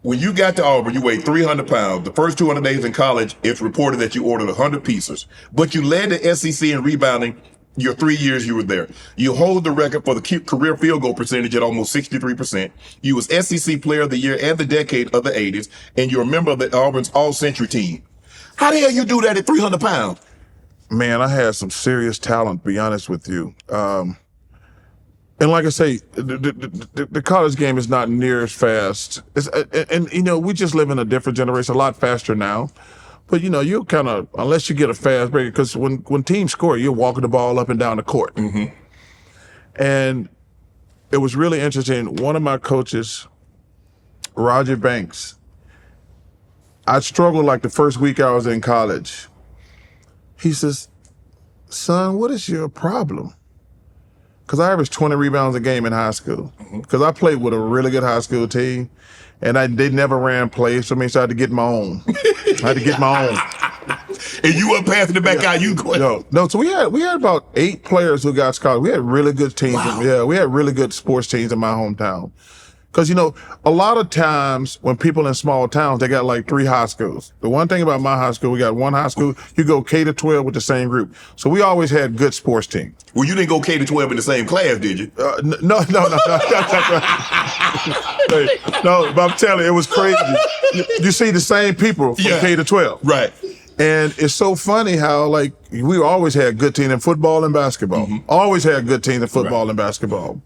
When you got to Auburn, you weighed 300 pounds. The first 200 days in college, it's reported that you ordered 100 pieces. But you led the SEC in rebounding your 3 years you were there. You hold the record for the career field goal percentage at almost 63%. You was SEC Player of the Year and the Decade of the 80s, and you're a member of the Auburn's All-Century team. How the hell you do that at 300 pounds? Man, I had some serious talent, to be honest with you. And like I say, the college game is not near as fast. And you know, we just live in a different generation, a lot faster now. But you know, you kind of, unless you get a fast break, because when teams score, you're walking the ball up and down the court. Mm-hmm. And it was really interesting. One of my coaches, Roger Banks, I struggled like the first week I was in college. He says, son, what is your problem? Because I averaged 20 rebounds a game in high school. Because I played with a really good high school team, and they never ran plays, so I had to get my own. And you weren't passing it back out, you quit. No. So we had about 8 players who got scholarships. We had really good teams. Wow. We had really good sports teams in my hometown. Because, you know, a lot of times when people in small towns, they got like 3 high schools. The one thing about my high school, we got one high school, you go K to 12 with the same group. So we always had good sports teams. Well, you didn't go K to 12 in the same class, did you? No. No, but I'm telling you, it was crazy. You see the same people from K to 12. Right. And it's so funny how, like, we always had good teams in football and basketball. Mm-hmm. Always had good teams in football and basketball.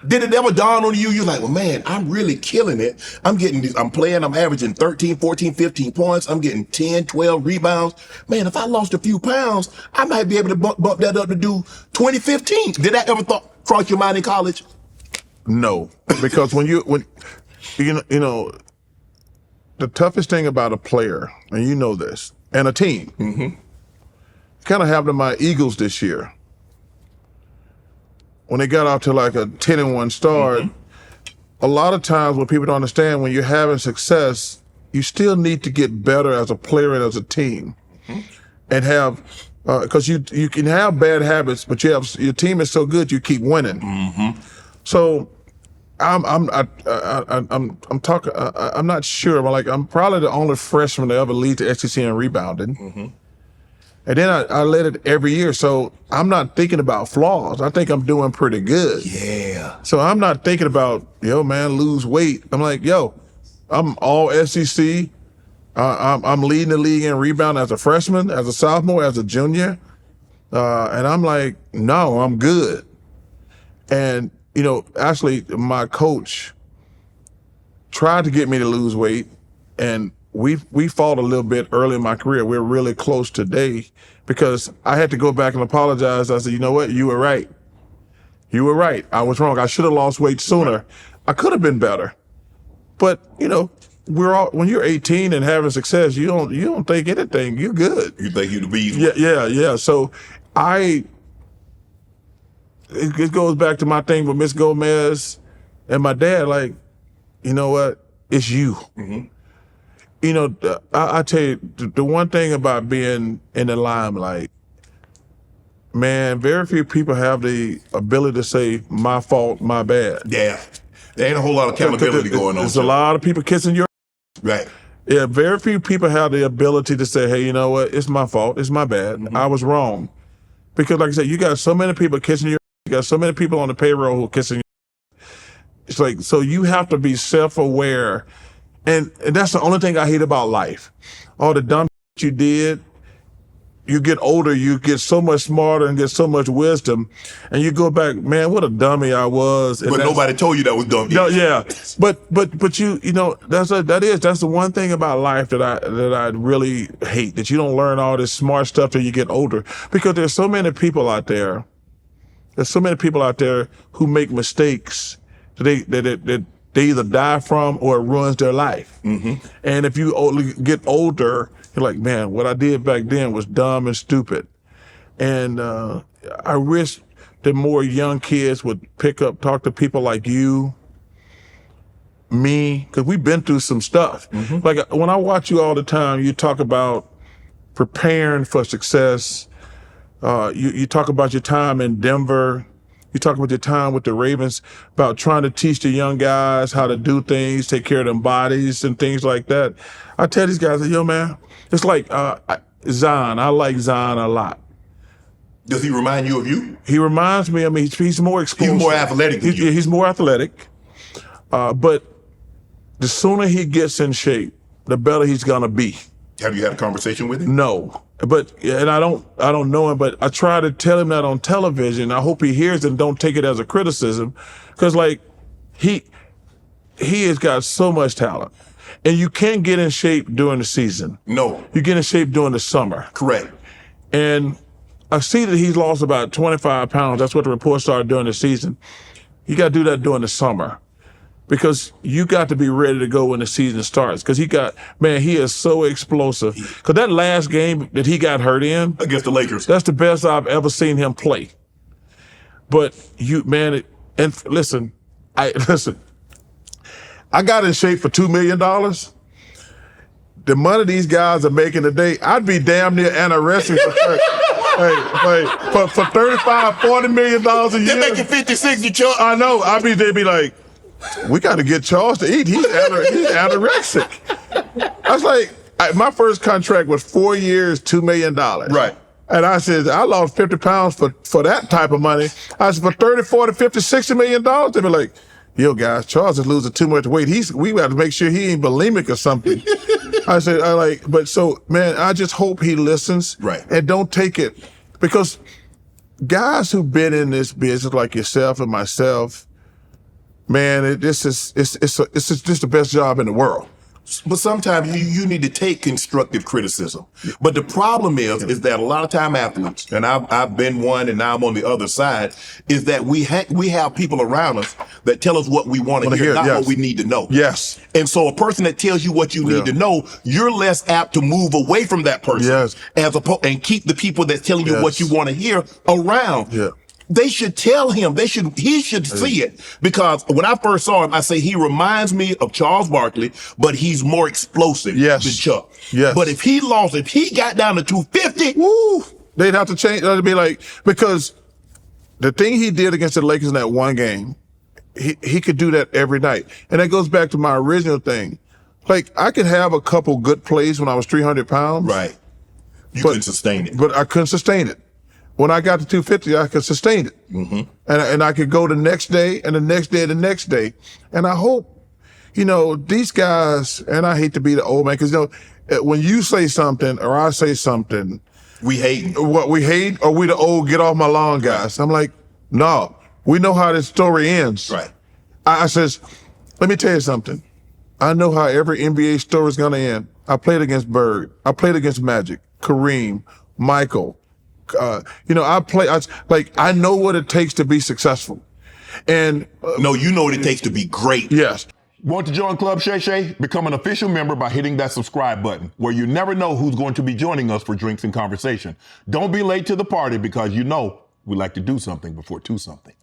Did it ever dawn on you? You're like, well, man, I'm really killing it. I'm averaging 13, 14, 15 points. I'm getting 10, 12 rebounds. Man, if I lost a few pounds, I might be able to bump that up to do 20, 15. Did that ever cross your mind in college? No, because when you know, the toughest thing about a player, and you know this, and a team, kind of happened to my Eagles this year. When they got out to like a 10-1 start, a lot of times what people don't understand, when you're having success, you still need to get better as a player and as a team, and have, because you can have bad habits, but your team is so good you keep winning. So I'm not sure, but I'm probably the only freshman to ever lead the SEC in rebounding. And then I led it every year, so I'm not thinking about flaws. I think I'm doing pretty good. Yeah. So I'm not thinking about, man, lose weight. I'm like, I'm all SEC. I'm leading the league in rebound as a freshman, as a sophomore, as a junior. And I'm like, no, I'm good. And, actually, my coach tried to get me to lose weight, and we fought a little bit early in my career. We're really close today because I had to go back and apologize. I said, you know what? You were right. You were right. I was wrong. I should have lost weight sooner. I could have been better. But, when you're 18 and having success, you don't think anything. You're good. You think you're the beast. Yeah. So it goes back to my thing with Miss Gomez and my dad, like, you know what? It's you. I tell you, the one thing about being in the limelight, man, very few people have the ability to say, my fault, my bad. Yeah. There ain't a whole lot of accountability going on. There's a lot of people kissing your right. Yeah, very few people have the ability to say, hey, you know what? It's my fault. It's my bad. I was wrong. Because like I said, you got so many people kissing your you got so many people on the payroll who are kissing your It's like, so you have to be self-aware. And that's the only thing I hate about life. All the dumb shit you did, you get older, you get so much smarter and get so much wisdom, and you go back, man, what a dummy I was. But nobody told you that was dumb. No, yeah. But that's the one thing about life that I really hate, that you don't learn all this smart stuff till you get older. Because there's so many people out there. There's so many people out there who make mistakes that they either die from or it ruins their life. And if you get older, you're like, man, what I did back then was dumb and stupid. And I wish that more young kids would talk to people like you, me, because we've been through some stuff. Like when I watch you all the time, you talk about preparing for success. You talk about your time in Denver, You talk about your time with the Ravens, about trying to teach the young guys how to do things, take care of them bodies and things like that. I tell these guys, yo, man, it's like Zion. I like Zion a lot. Does he remind you of you? He reminds me, I mean, he's more explosive. He's more athletic than you. He's more athletic. But the sooner he gets in shape, the better he's gonna be. Have you had a conversation with him? No, and I don't know him, but I try to tell him that on television. I hope he hears it and don't take it as a criticism, because like he has got so much talent, and you can't get in shape during the season. No, you get in shape during the summer. Correct. And I see that he's lost about 25 pounds. That's what the reports are during the season. You got to do that during the summer, because you got to be ready to go when the season starts. Because he is so explosive. Because that last game that he got hurt in against the Lakers, that's the best I've ever seen him play. But listen, I got in shape for $2 million. The money these guys are making today, I'd be damn near anorexic for $35, $40 million a year. They're making 56, you Chuck. I know. They'd be like, we got to get Charles to eat. He's anorexic. I was like, my first contract was 4 years, $2 million. Right. And I said, I lost 50 pounds for that type of money. I said, for 30, 40, 50, $60 million. They'd be like, yo, guys, Charles is losing too much weight. We got to make sure he ain't bulimic or something. I said, man, I just hope he listens. Right. And don't take it. Because guys who've been in this business like yourself and myself, man, it's just the best job in the world. But sometimes you need to take constructive criticism. But the problem is that a lot of time athletes, and I've been one and now I'm on the other side, is that we have people around us that tell us what we want to hear, not what we need to know. Yes. And so a person that tells you what you need to know, you're less apt to move away from that person. Yes. And keep the people that's telling you what you want to hear around. Yeah. They should tell him. He should see it, because when I first saw him, I say he reminds me of Charles Barkley, but he's more explosive than Chuck. Yes. But if he got down to 250, woo, they'd have to change. That'd be like, because the thing he did against the Lakers in that one game, he could do that every night. And that goes back to my original thing. Like, I could have a couple good plays when I was 300 pounds. Right. You couldn't sustain it. But I couldn't sustain it. When I got to 250, I could sustain it. Mm-hmm. And I could go the next day and the next day and the next day. And I hope, these guys, and I hate to be the old man, because, when you say something or I say something, we hate. What we hate, or we the old get off my lawn guys. I'm like, no, we know how this story ends. Right. I says, let me tell you something. I know how every NBA story is going to end. I played against Bird. I played against Magic, Kareem, Michael. I know what it takes to be successful. And no, you know what it takes to be great. Yes. Want to join Club Shay Shay? Become an official member by hitting that subscribe button, where you never know who's going to be joining us for drinks and conversation. Don't be late to the party, because we like to do something before 2 something.